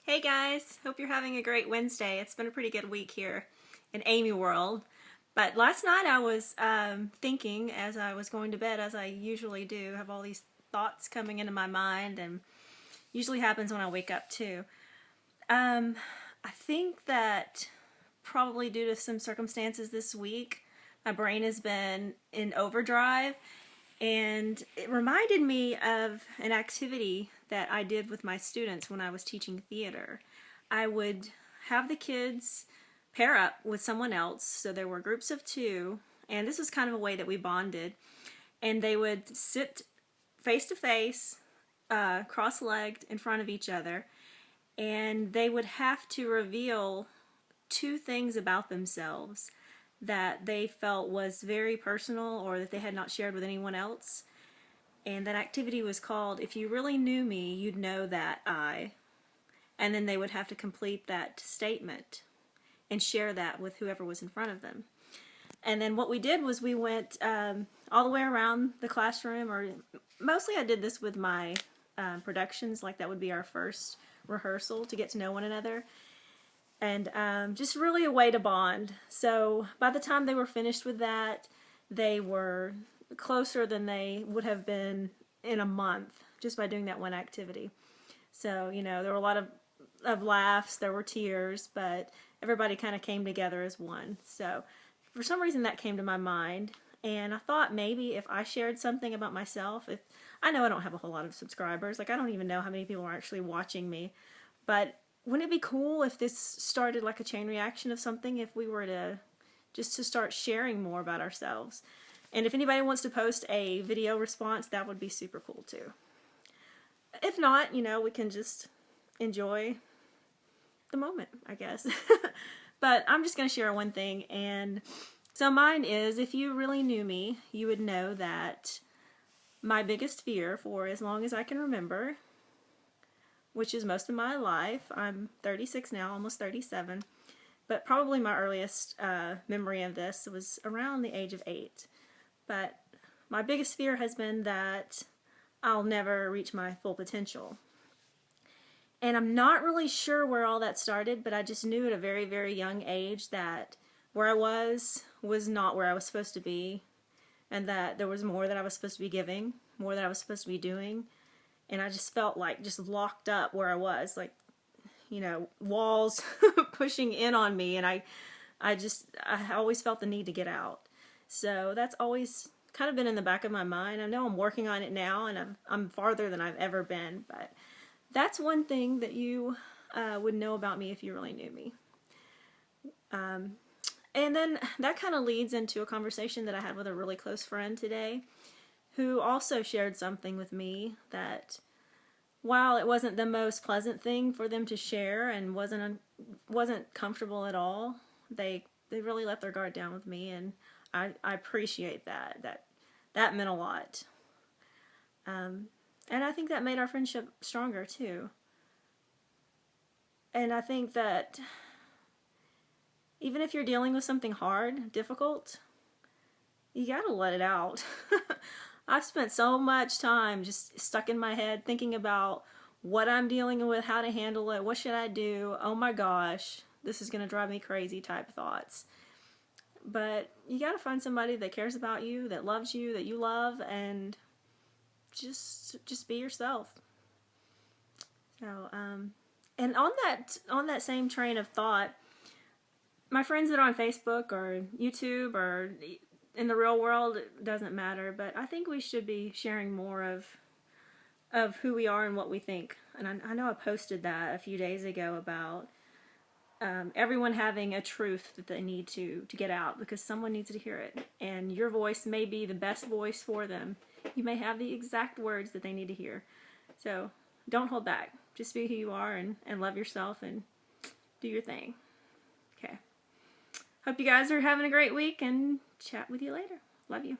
Hey guys, hope you're having a great Wednesday. It's been a pretty good week here in Amy World. But last night I was thinking as I was going to bed, as I usually do, have all these thoughts coming into my mind, and usually happens when I wake up too. Um, I think that probably due to some circumstances this week, my brain has been in overdrive, and it reminded me of an activity that I did with my students when I was teaching theater. I would have the kids pair up with someone else, so there were groups of two, and this was kind of a way that we bonded. And they would sit face to face, cross-legged in front of each other, and they would have to reveal two things about themselves that they felt was very personal or that they had not shared with anyone else. And that activity was called If You Really Knew Me, You'd Know That I. And then they would have to complete that statement and share that with whoever was in front of them. And then what we did was we went all the way around the classroom, or mostly I did this with my productions, like that would be our first rehearsal to get to know one another. And just really a way to bond. So by the time they were finished with that, they were closer than they would have been in a month just by doing that one activity. So, you know, there were a lot of laughs, there were tears, but everybody kind of came together as one. So for some reason that came to my mind, and I thought maybe if I shared something about myself, if I know I don't have a whole lot of subscribers, like I don't even know how many people are actually watching me, but wouldn't it be cool if this started like a chain reaction of something, if we were to just to start sharing more about ourselves? And if anybody wants to post a video response, that would be super cool too. If not, you know, we can just enjoy the moment, I guess. But I'm just going to share one thing, and so mine is, if you really knew me, you would know that my biggest fear for as long as I can remember, which is most of my life, I'm 36 now, almost 37, but probably my earliest memory of this was around the age of 8. But my biggest fear has been that I'll never reach my full potential. And I'm not really sure where all that started, but I just knew at a very, very young age that where I was not where I was supposed to be, and that there was more that I was supposed to be giving, more that I was supposed to be doing. And I just felt like just locked up where I was, like, you know, walls pushing in on me, and I always felt the need to get out. So that's always kind of been in the back of my mind. I know I'm working on it now, and I'm farther than I've ever been, but that's one thing that you would know about me if you really knew me. And then that kind of leads into a conversation that I had with a really close friend today, who also shared something with me that, while it wasn't the most pleasant thing for them to share and wasn't comfortable at all, they really let their guard down with me, and I appreciate that. That meant a lot. And I think that made our friendship stronger too. And I think that even if you're dealing with something hard, difficult, you gotta let it out. I've spent so much time just stuck in my head thinking about what I'm dealing with, how to handle it, what should I do, oh my gosh, this is gonna drive me crazy type thoughts. But you gotta find somebody that cares about you, that loves you, that you love, and just be yourself. So, and on that same train of thought, my friends that are on Facebook or YouTube or in the real world, it doesn't matter, but I think we should be sharing more of who we are and what we think. And I know I posted that a few days ago about everyone having a truth that they need to get out, because someone needs to hear it, and your voice may be the best voice for them. You may have the exact words that they need to hear. So don't hold back. Just be who you are, and love yourself and do your thing. Okay. Hope you guys are having a great week, and chat with you later. Love you.